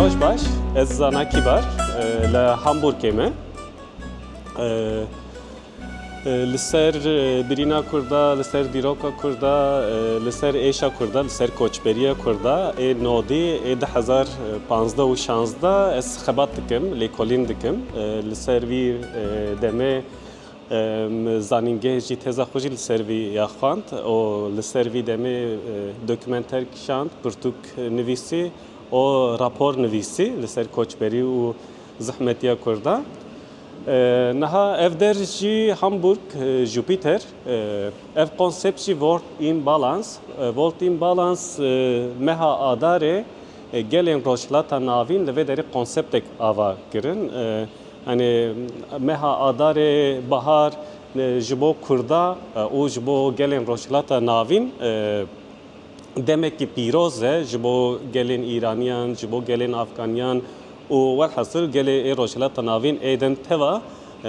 Rojbaş, ez zana kibar, le Hamburgê me. Li ser birîna Kurda, li ser dîroka Kurda, li ser êşa Kurda, li ser koçberiya Kurda, ê nodî, ê 2015 û 16 ez xebat dikim, lêkolîn dikim. Li ser vî demê zanîngeh jî teza xwe jî li ser vî ya xwand û li ser vî demê dokümanter kişand, pirtûk nivîsî û rapor nivîsî li ser koçberî û zehmetiya Kurda. Naha ev der jî Hamburg, Jupiter, ev konsept jî World in Balance. World in Balance meha adarê gelên rojhilata navîn li vê derê konseptek ava kirin. Hani meha adarê bahar ji bo Kurda û ji bo gelên rojhilata navîn demekî pîroz e ji bo gelên İraniyan, ji bo gelên Afganiyan û welhasıl gelê ê rojhilata navîn êdin teva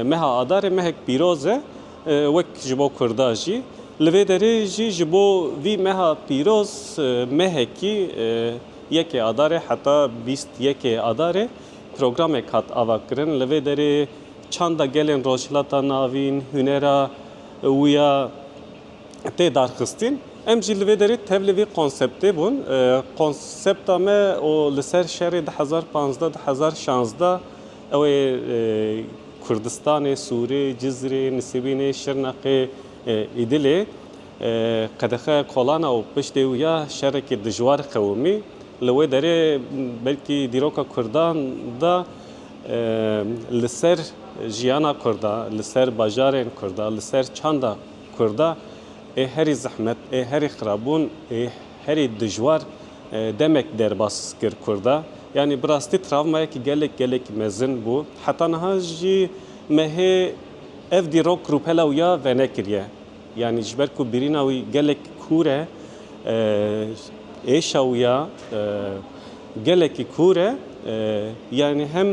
meha adarê mehek pîroz e wek ji bo Kurda jî. Li vê derê jî ji bo vî meha pîroz mehekî yekê adarê heta 21 adarê programek hat ava kirin. Li vê derê çanda gelên rojhilata navîn, hunera wîya tê darxistin. Em jî li vê derê tev li vê konseptê bûn. Konsepta me o li ser şerê 2015-2016 ew ê Kurdistanê, Sûrê, Cizrê, Nisêbînê, Şirnexê, Îdilê qedexe kolana û piştê wîya şerekê dijwar xewimî. Li wê derê belkî dîroka Kurdan da li ser jiyana Kurda, li ser bajarên Kurda, li ser çanda Kurda ê herî zehmet, ê herî xirabûn, ê herî dijwar demek derbas kir Kurda. Yani bi rastî travmayekî gelek mezin bû. Heta niha jî mehê ev dîrok rûpela wîya venekiriye. Yani ji ber ku birîna wî gelek kûr e, êşa wîya gelekî kûr e, yani hem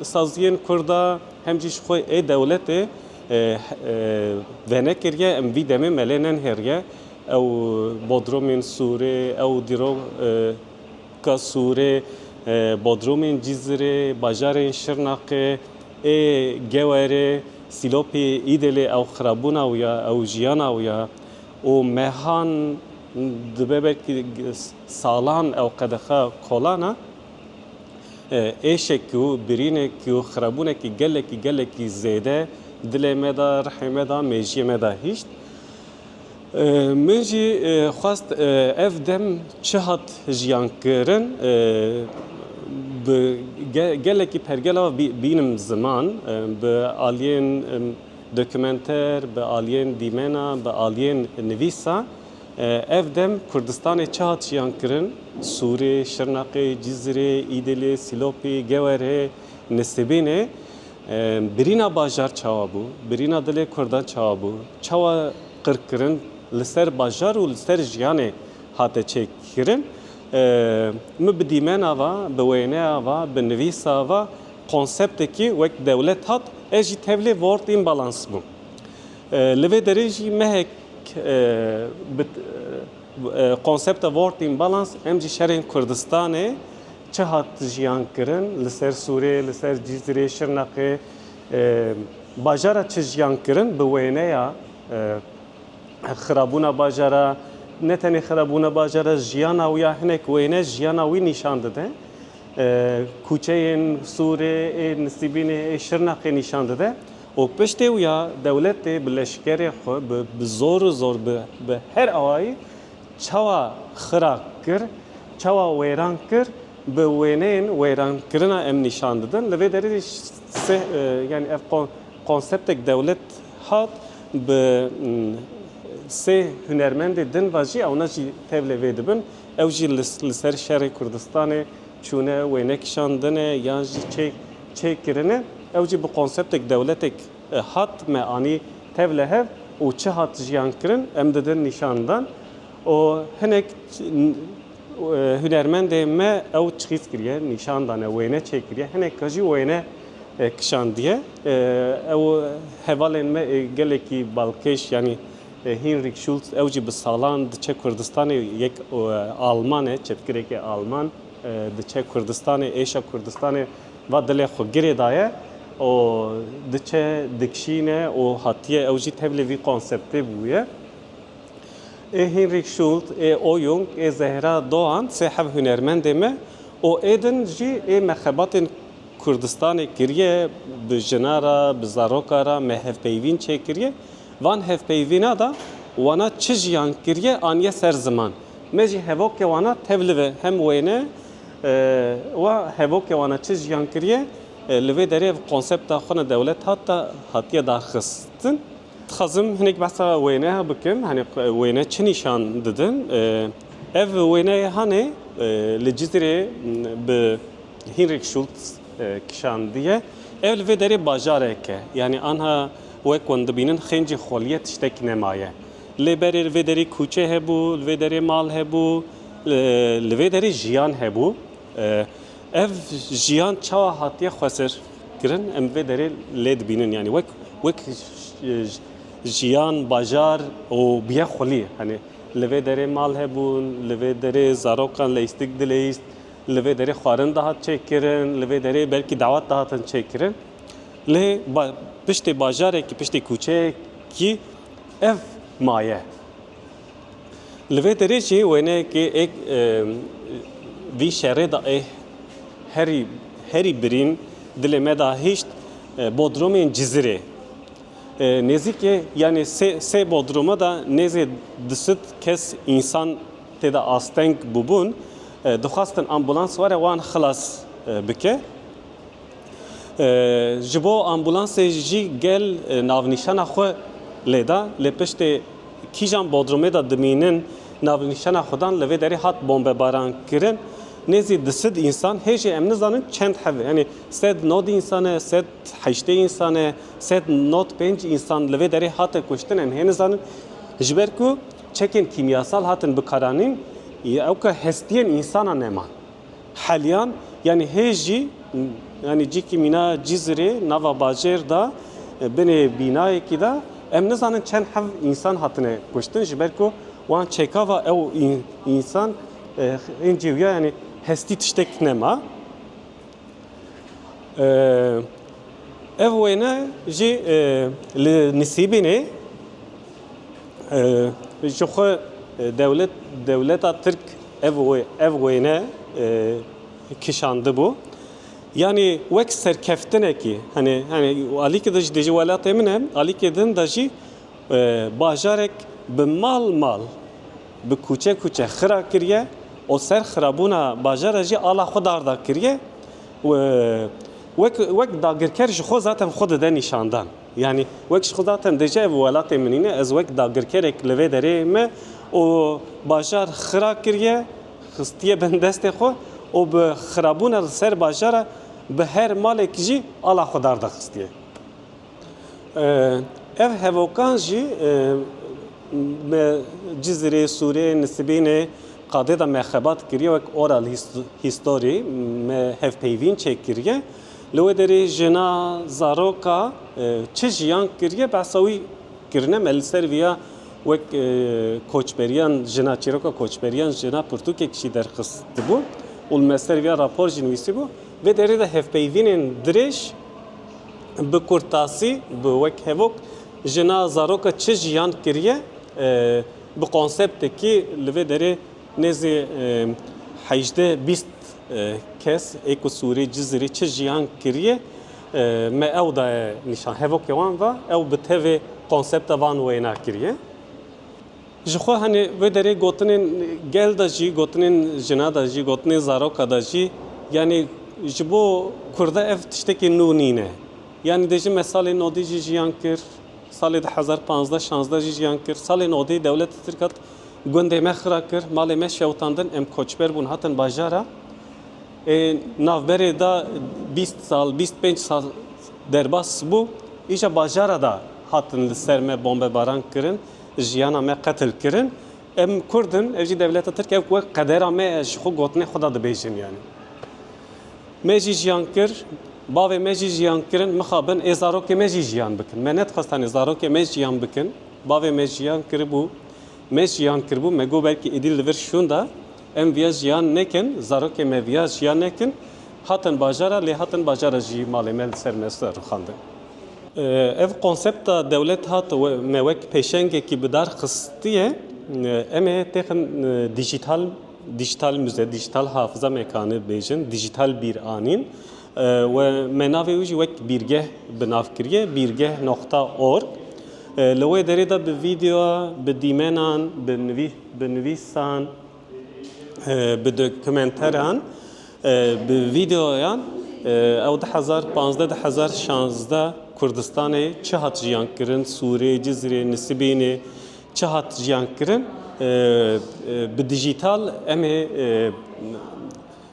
saziyên Kurda hem jî ji xwe ê dewletê venekiriye em vî demê melê nenhêriye. Ew Bodrumên Sûrê, ew dîroka Sûrê, Bodrumên Cizrê, bajarên Şirnexê, ê Gewerê, Silopê, Îdilê ew xirabûna wîya, ew jiyana wîya û mehan dibe belkî salan ew qedexe kolana êşekî û birînekî û xirabûnekî gelekî zêde dilê me da, rihê me da, mêjiyê me da hîşt. Min jî xwast ev dem çi hat jiyankirin bi gelekî pergela bînim ziman bi aliyên dokümenter, bi aliyên dîmena, bi aliyên nivîsa ev dem Kurdistanê çi hat jiyankirin Sûrê, Şirnexê, Cizrê, Îdilê, Silopê, Gewerê, Nisêbînê birîna bajar çawa bû, birîna dilê Kurdan çawa bû, çawa qirkirin li ser bajar û li ser jiyanê hate çêkirin. Mi bi dîmena va, bi wêneya va, bi nivîsa va konseptekî wek dewlet hat, ez jî tevlê World in Balance bûm. Li vê derê jî mehek konsepta World in Balance em jî şerên Kurdistanê çi hat jiyankirin li ser Sûrê, li ser Cizrê, Şirnexê bajara çi jiyankirin bi wêneya xirabûna bajara, ne tenê xirabûna bajara jiyana wîya hinek wêne jiyana wî nîşan dide. Kûçeyên Sûrê, ê Nisêbînê, ê Şirnexê nîşan dide. û piştê wîya dewletê bi leşkerê xwe bi zor û zor bi her awayî çawa xira kir, çawa wêran kir, bi wêneyên wêrankirina em nîşan didin. Li vê derê yani ev konseptek dewlet hat bi sê hunermendê din ve jî ewna jî tevlê vê dibin. Ew jî li ser şerê Kurdistanê çûne wêne kişandine yan jî çêkirine. Ew jî bi konseptek dewletek hat me anî tevle hev û çi hat jiyankirin em didin nîşandan. û hinek hunermendê me ew çixîz kiriye, nîşan dane, wêne çêkiriye. Hinek jî wêne kişandiye. Ew hevalên me gelekî balkêş yani هینریک شولز اوجی به سالان دچه کردستان یک آلمانه چپکره که آلمان دچه کردستان ایشا کردستان و دل خوگیری دایه و دچه دکشینه و هاتیه اوجی تبلی وی کانسپتی بویه هینریک شولز اویونگ زهرا دوان صاحب هنرمنده me o edin jî mexebatên Kurdistanê kiriye bi jinara, bi zarokara me hevpeyvîn çêkiriye. Van hevpeyvîna da wana çi jiyan kiriye aniye ser ziman. Me jî hevokê wana tevlive hem wêne ve hevokê wana çi jiyan kiriye li vê derê konsepta xwe dewlet hatiye darxistin. Dixwazim hinek behsa wêne bikim, hani wêne çi nîşan didin. Ev wêneyê hane li Cizrê bi Heinrich Schultz kişandiye ev li vê derê bajarek e. Yani anha wek wend dibînin xêncî xoliyê tiştek nemaye. Lê berê li vê derê kûçe hebû, li vê derê mal hebû, li vê derê jiyan hebû. Ev jiyan çawa hatiye xwesir kirin em vê derê lê dibînin. Yani wek jiyan bajar û biya xolî hani li vê derê mal hebûn, li vê derê zarokan lêstik dilêst, li vê derê xwarin dahat çêkirin, li vê derê belkî dawet dahatin çêkirin. Lê piştê bajarekî, piştê kûçeyekî ev maye. Li vê derê jî wêneyekê ek vî şerê da herî birîn dilê me da hîşt Bodrumên Cizrê. Nêzîkê yani sê Bodrum'a da nêzê disit kes insan têda asteng bûbûn dixwastin ambulans were wan xilas bike. Ji bo ambulansê jî gel navnîşana xwe lêda lê piştê kîjan Bodrumê da dimînin navnîşana xwedan li vê derê hat bombebaran kirin. Nêzî disid insan hêjî em nizanin çend heve. Yani sed nod insane, sed heştê insane, sed nod pênc insan li vê derê hate kuştin em hê nizanin. Ji ber ku çekên kimyasal hatin bikaranîn ew ka hestiyên insana neman. Heliyan yani hêjî yani cîkî mîna Cizrê nava bajêr da binê bînayekî da em nizanin çend hev insan hatine kuştin ji ber ku wan çêkava ew insan encî yani hestî tiştek nema. Ev wêne jî li nisîbînê ji xwe dewleta Tirk ev wêne kişandibû. Yani wek serkeftinekî hani alîkê de ji dêjî welatê min e alîkê din de jî bajarek bi mal bi kûçe xira kiriye. O ser xirabûna bajara jî ala xwe dar da kiriye. Wek dagirker ji xwe zaten xwe dide nîşandan. Yani wek ji xwe zaten dêje ev welatê min îne ez wek dagirkerek li vê derê me o bajar xira kiriye xistiye bin destê xwe û bi xirabûna li ser bajara bi her malek jî ala xwe dar da xistiye. Ev hevokan jî me Cizrê, Sûriyê, Nisibînê qadê da mexebat kiriye wek oral history me hevpeyvîn çêkiriye. Li wê derê jina zaroka çi jiyan kiriye behsa wî kirine me li ser vîya wek koçberiyan jina çîroka koçberiyan jina pirtûkek jî derxistibû û li me ser vîya rapor jî nivîsîbû. Vê derê de hevpeyvînên dirêj bi kurtasî bi wek hevok jina zaroka çi jiyan kiriye bi konseptekî li vê derê nêzî hejde bîst kes êk û Sûrî Cizrê çi jiyan kiriye me ew da nîşan hevokê wan ve ew bi tevê konsepta van wêna kiriye. Ji xwe hani vê derê gotinên gel da jî gotinên jina da jî gotinên zaroka da jî yani ji bo Kurda ev tiştekî nû nîne. Yani dêjî me salê nodî jî jiyan kir, salê 2015-16 jî jiyan kir, salê nodî dewleta Tirk hat gundê me xira kir, malê me şewtandin em koçber bûn hatin bajara. Navberê da 20 sal, 25 sal derbas bû, îja bajara da hatin li ser me bombebaran kirin, jiyana me qetil kirin. Em Kurdin, ev jî devleta Tirk ev wek qedera me ji xwe gotinê xwe da dibêjin yani. Me jî jiyan kir, bavê me jî jiyan kirin, mixabin ê zarokê me jî jiyan bikin. Me nedixwastin zarokê me jiyan bikin. bavê me jiyan kiribû, me jiyan kiribû, me got belkî êdî li vir şûnda, em viya jiyan nekin, zarokê me viya jiyan nekin, hatin bajara, lê hatin bajara jî malê me li ser me rixandin. Ev konsepta devlet hat me wek pêşengekî bi dar xistiye, em ê têxin dijital müze, dijital hafıza mekanı bêjin, dijital bîranîn ve me navê wî jî wek bîrgeh bi nav kiriye, bîrgeh.org. Li wê derê de bi vîdeo, bi dîmenan, bi nivîsan, bi dokumenteran, bi vîdeoyan ew 2015-2016 Kurdistanê çi hat jiyan kirin, Sûrê, Cizrê, Nisibînê çi hat jiyan kirin, bi dijital em ê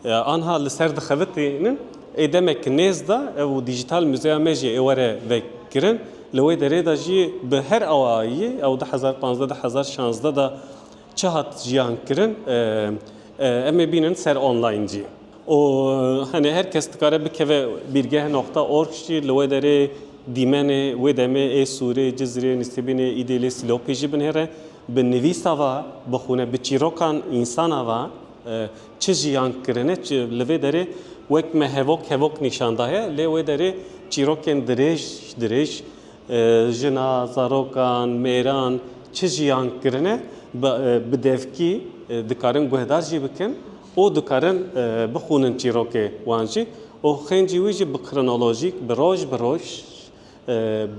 anha li ser dixevitînin ê demek nêz da ew dijital müzeya me jî ê were vekirin. Li wê derê de jî bi her awayî ew 2015-2016 da çi hat jiyan kirin, em ê bînin ser online jî. O hani herkes dikare bikeve bîrgeh.org jî li wê derê dîmenê wê demê ê Sûrê, Cizrê, Nisibînê, Îdîlê, Silopê jî binêre bi nivîsa va bixûne, bi çîrokan însana va çi jiyan kirine, li vê derê wek me hevok nîşan daye, lê wê derê çîrokên dirêj, jina, zarokan, mêran çi jiyan kirine bi devkî dikarin guhdar jî bikin, o dikarin bixûnin çîrokê wan jî, û xêncî wî jî bi kronolojîk, bi roj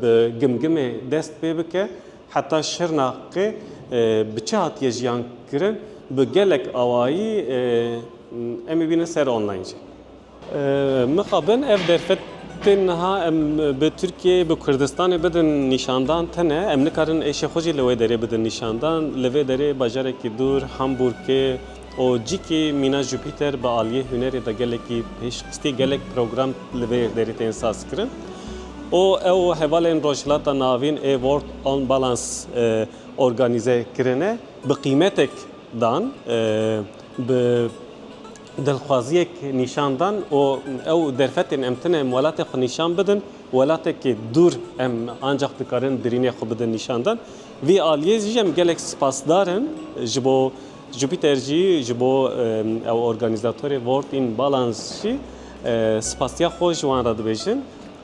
bi gimgimê dest pê bike, heta Şirnaqê bi çi hatiye jiyan kirin, bi gelek awayî em ê bînin ser online jî. Mixabin ev derfetên niha em bi Tirkiye, bi Kurdistanê bidin nîşandan tune, em nikarin êşê xwe jî li wê derê bidin nîşandan, li vê derê bajarekî dûr, Hamburgê, o cikî mîna Jupiter bi aliyê hunerê de gelekî pêşxistî gelek program li vê derê tên saz kirin. O ew hevalên rojhilata navîn ê World on Balance organize kirine, bi qîmetek dan, bi dilxwaziyek nîşandan, û ew derfetên em tune em welatê xwe nîşan bidin, welatekê dûr em ancak dikarin birînê xwe bidin nîşandan. Vî aliyê jî em gelek spasdarin ji bo Jupiter jî, ji bo ew organizatorê World in Balance jî spasiya xwe ji wan re dibêjin.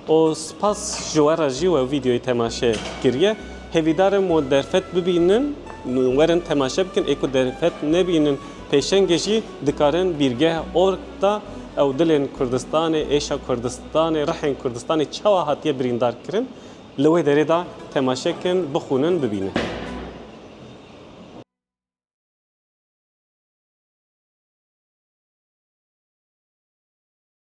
O spas ji we re jî we vîdeoyê temaşe kiriye. Hevîdarim o derfet bibînin, werin temaşe bikin, ê ku derfet nebînin pêşengê jî dikarin bîrgeh.org da ew dilên Kurdistanê, êşa Kurdistanê, rihên Kurdistanê çawa hatiye birîndar kirin, li wê derê da temaşe kin, bixûnin, bibînin.